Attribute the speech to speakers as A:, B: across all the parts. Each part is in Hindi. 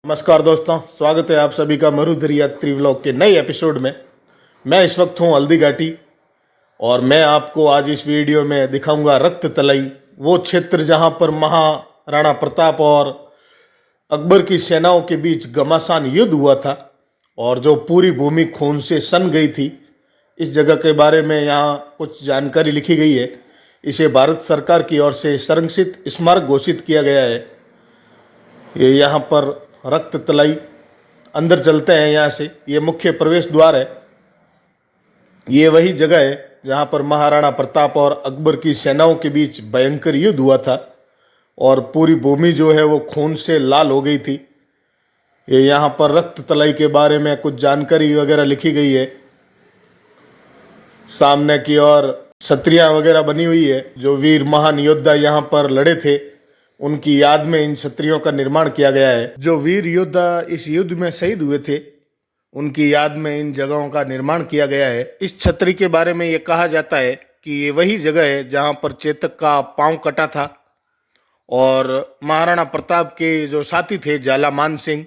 A: नमस्कार दोस्तों, स्वागत है आप सभी का मरुधर यात्री व्लॉग के नए एपिसोड में। मैं इस वक्त हूँ हल्दी घाटी और मैं आपको आज इस वीडियो में दिखाऊंगा रक्त तलाई, वो क्षेत्र जहाँ पर महाराणा प्रताप और अकबर की सेनाओं के बीच घमासान युद्ध हुआ था और जो पूरी भूमि खून से सन गई थी। इस जगह के बारे में यहाँ कुछ जानकारी लिखी गई है। इसे भारत सरकार की ओर से संरक्षित स्मारक घोषित किया गया है। ये यहाँ पर रक्त तलाई, अंदर चलते हैं यहाँ से। ये मुख्य प्रवेश द्वार है। ये वही जगह है जहाँ पर महाराणा प्रताप और अकबर की सेनाओं के बीच भयंकर युद्ध हुआ था और पूरी भूमि जो है वो खून से लाल हो गई थी। ये यहाँ पर रक्त तलाई के बारे में कुछ जानकारी वगैरह लिखी गई है। सामने की ओर छतरियाँ वगैरह बनी हुई है। जो वीर महान योद्धा यहाँ पर लड़े थे उनकी याद में इन छतरियों का निर्माण किया गया है। जो वीर योद्धा इस युद्ध में शहीद हुए थे उनकी याद में इन जगहों का निर्माण किया गया है। इस छतरी के बारे में ये कहा जाता है कि ये वही जगह है जहाँ पर चेतक का पांव कटा था और महाराणा प्रताप के जो साथी थे झालामान सिंह,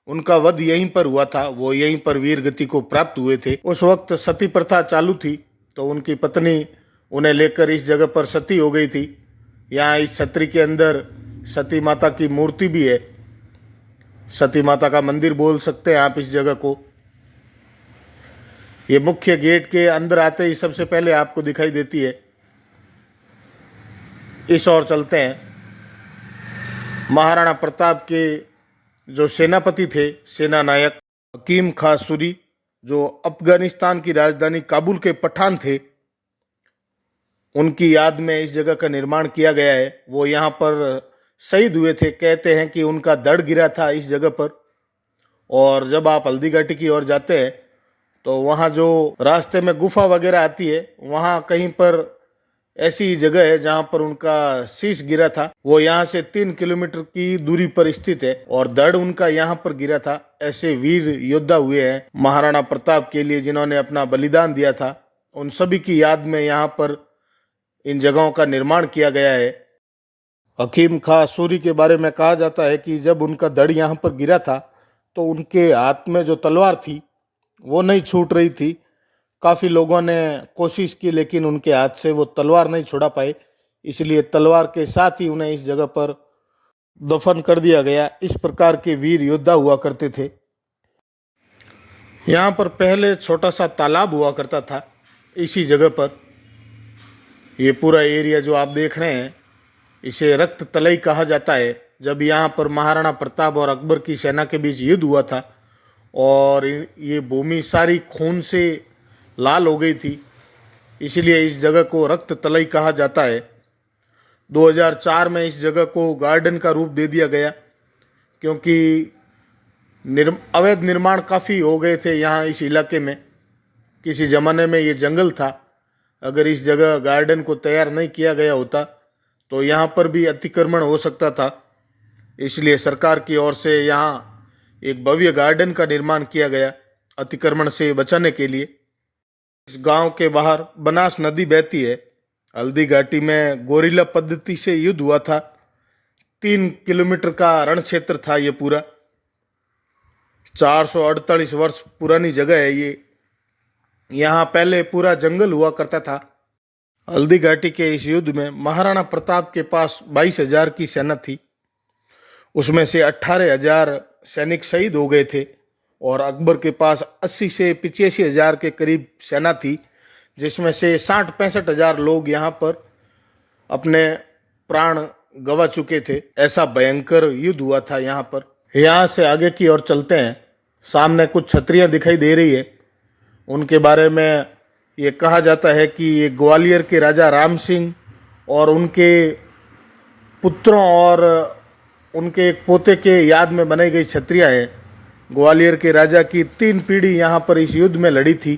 A: उनका वध यहीं पर हुआ था। वो यहीं पर वीर गति को प्राप्त हुए थे। उस वक्त सती प्रथा चालू थी तो उनकी पत्नी उन्हें लेकर इस जगह पर सती हो गई थी। यहाँ इस छतरी के अंदर सती माता की मूर्ति भी है। सती माता का मंदिर बोल सकते हैं आप इस जगह को। ये मुख्य गेट के अंदर आते ही सबसे पहले आपको दिखाई देती है। इस ओर चलते हैं। महाराणा प्रताप के जो सेनापति थे, सेना नायक हकीम खां सूरी, जो अफगानिस्तान की राजधानी काबुल के पठान थे, उनकी याद में इस जगह का निर्माण किया गया है। वो यहाँ पर शहीद हुए थे। कहते हैं कि उनका धड़ गिरा था इस जगह पर। और जब आप हल्दी घाटी की ओर जाते हैं तो वहाँ जो रास्ते में गुफा वगैरह आती है, वहाँ कहीं पर ऐसी जगह है जहाँ पर उनका शीश गिरा था। वो यहाँ से 3 किलोमीटर की दूरी पर स्थित है और धड़ उनका यहाँ पर गिरा था। ऐसे वीर योद्धा हुए हैं महाराणा प्रताप के लिए जिन्होंने अपना बलिदान दिया था। उन सभी की याद में यहाँ पर इन जगहों का निर्माण किया गया है। हकीम खां सूरी के बारे में कहा जाता है कि जब उनका धड़ यहाँ पर गिरा था तो उनके हाथ में जो तलवार थी वो नहीं छूट रही थी। काफ़ी लोगों ने कोशिश की लेकिन उनके हाथ से वो तलवार नहीं छुड़ा पाए, इसलिए तलवार के साथ ही उन्हें इस जगह पर दफन कर दिया गया। इस प्रकार के वीर योद्धा हुआ करते थे। यहाँ पर पहले छोटा सा तालाब हुआ करता था इसी जगह पर। ये पूरा एरिया जो आप देख रहे हैं इसे रक्त तलाई कहा जाता है। जब यहाँ पर महाराणा प्रताप और अकबर की सेना के बीच युद्ध हुआ था और ये भूमि सारी खून से लाल हो गई थी, इसलिए इस जगह को रक्त तलाई कहा जाता है। 2004 में इस जगह को गार्डन का रूप दे दिया गया क्योंकि अवैध निर्माण काफ़ी हो गए थे यहाँ इस इलाके में। किसी ज़माने में ये जंगल था। अगर इस जगह गार्डन को तैयार नहीं किया गया होता तो यहाँ पर भी अतिक्रमण हो सकता था। इसलिए सरकार की ओर से यहाँ एक भव्य गार्डन का निर्माण किया गया अतिक्रमण से बचाने के लिए। इस गांव के बाहर बनास नदी बहती है। हल्दी घाटी में गोरिल्ला पद्धति से युद्ध हुआ था। 3 किलोमीटर का रण क्षेत्र था ये पूरा। 448 वर्ष पुरानी जगह है ये। यहाँ पहले पूरा जंगल हुआ करता था। हल्दी घाटी के इस युद्ध में महाराणा प्रताप के पास 22,000 की सेना थी। उसमें से 18,000 सैनिक शहीद हो गए थे और अकबर के पास 80 से 85,000 के करीब सेना थी, जिसमें से 60-65,000 लोग यहाँ पर अपने प्राण गंवा चुके थे। ऐसा भयंकर युद्ध हुआ था यहाँ पर। यहाँ से आगे की ओर चलते हैं। सामने कुछ छतरियाँ दिखाई दे रही है। उनके बारे में ये कहा जाता है कि ये ग्वालियर के राजा राम सिंह और उनके पुत्रों और उनके एक पोते के याद में बनाई गई छतरियाँ है। ग्वालियर के राजा की 3 पीढ़ी यहाँ पर इस युद्ध में लड़ी थी।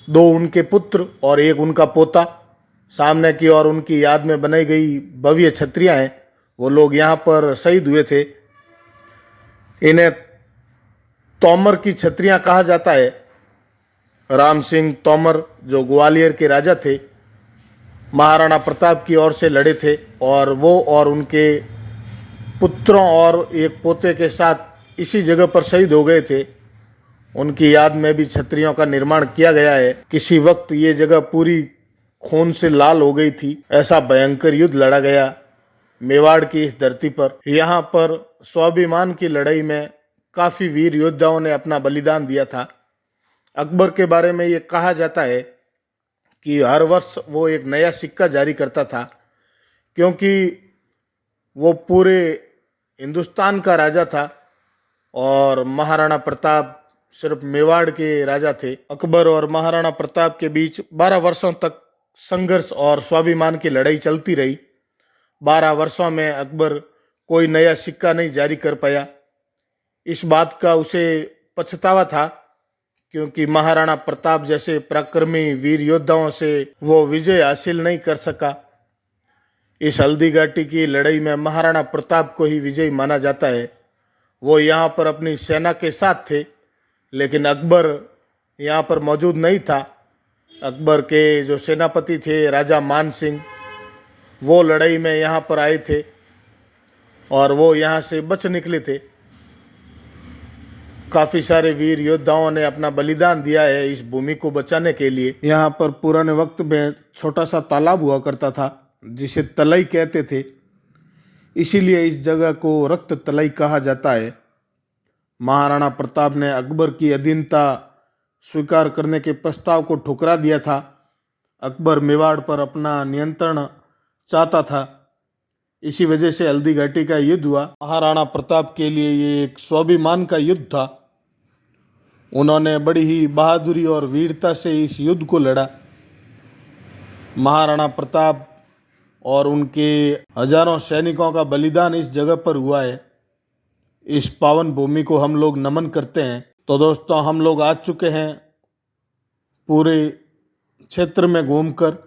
A: 2 उनके पुत्र और 1 उनका पोता। सामने की ओर उनकी याद में बनाई गई भव्य छतरियाँ हैं। वो लोग यहाँ पर शहीद हुए थे। इन्हें तोमर की छतरियाँ कहा जाता है। राम सिंह तोमर जो ग्वालियर के राजा थे, महाराणा प्रताप की ओर से लड़े थे और वो और उनके पुत्रों और एक पोते के साथ इसी जगह पर शहीद हो गए थे। उनकी याद में भी छतरियों का निर्माण किया गया है। किसी वक्त ये जगह पूरी खून से लाल हो गई थी। ऐसा भयंकर युद्ध लड़ा गया मेवाड़ की इस धरती पर। यहाँ पर स्वाभिमान की लड़ाई में काफी वीर योद्धाओं ने अपना बलिदान दिया था। अकबर के बारे में ये कहा जाता है कि हर वर्ष वो एक नया सिक्का जारी करता था, क्योंकि वो पूरे हिंदुस्तान का राजा था और महाराणा प्रताप सिर्फ मेवाड़ के राजा थे। अकबर और महाराणा प्रताप के बीच 12 वर्षों तक संघर्ष और स्वाभिमान की लड़ाई चलती रही। 12 वर्षों में अकबर कोई नया सिक्का नहीं जारी कर पाया। इस बात का उसे पछतावा था, क्योंकि महाराणा प्रताप जैसे पराक्रमी वीर योद्धाओं से वो विजय हासिल नहीं कर सका। इस हल्दी घाटी की लड़ाई में महाराणा प्रताप को ही विजयी माना जाता है। वो यहाँ पर अपनी सेना के साथ थे, लेकिन अकबर यहाँ पर मौजूद नहीं था। अकबर के जो सेनापति थे राजा मान सिंह, वो लड़ाई में यहाँ पर आए थे और वो यहाँ से बच निकले थे। काफ़ी सारे वीर योद्धाओं ने अपना बलिदान दिया है इस भूमि को बचाने के लिए। यहाँ पर पुराने वक्त में छोटा सा तालाब हुआ करता था जिसे तलई कहते थे, इसीलिए इस जगह को रक्त तलई कहा जाता है। महाराणा प्रताप ने अकबर की अधीनता स्वीकार करने के प्रस्ताव को ठुकरा दिया था। अकबर मेवाड़ पर अपना नियंत्रण चाहता था, इसी वजह से हल्दी घाटी का युद्ध हुआ। महाराणा प्रताप के लिए ये एक स्वाभिमान का युद्ध था। उन्होंने बड़ी ही बहादुरी और वीरता से इस युद्ध को लड़ा। महाराणा प्रताप और उनके हजारों सैनिकों का बलिदान इस जगह पर हुआ है। इस पावन भूमि को हम लोग नमन करते हैं। तो दोस्तों, हम लोग आ चुके हैं पूरे क्षेत्र में घूमकर।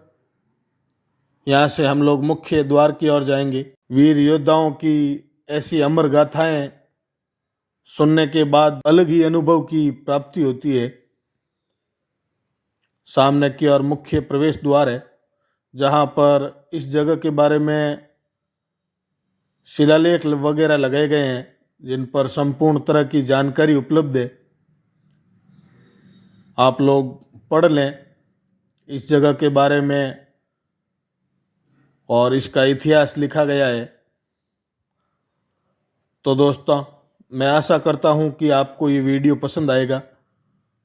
A: यहाँ से हम लोग मुख्य द्वार की ओर जाएंगे। वीर योद्धाओं की ऐसी अमर गाथाएं सुनने के बाद अलग ही अनुभव की प्राप्ति होती है। सामने की ओर मुख्य प्रवेश द्वार है, जहाँ पर इस जगह के बारे में शिलालेख वगैरह लगाए गए हैं, जिन पर संपूर्ण तरह की जानकारी उपलब्ध है। आप लोग पढ़ लें इस जगह के बारे में, और इसका इतिहास लिखा गया है। तो दोस्तों, मैं आशा करता हूं कि आपको ये वीडियो पसंद आएगा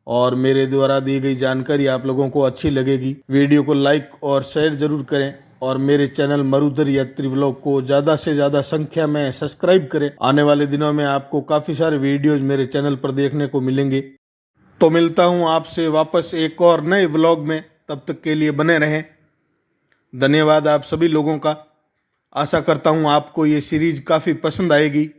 A: और मेरे द्वारा दी गई जानकारी आप लोगों को अच्छी लगेगी। वीडियो को लाइक और शेयर जरूर करें और मेरे चैनल मरुधर यात्री व्लॉग को ज़्यादा से ज़्यादा संख्या में सब्सक्राइब करें। आने वाले दिनों में आपको काफ़ी सारे वीडियोज़ मेरे चैनल पर देखने को मिलेंगे। तो मिलता हूँ आपसे वापस एक और नए व्लॉग में। तब तक के लिए बने रहें। धन्यवाद आप सभी लोगों का। आशा करता हूँ आपको ये सीरीज काफ़ी पसंद आएगी।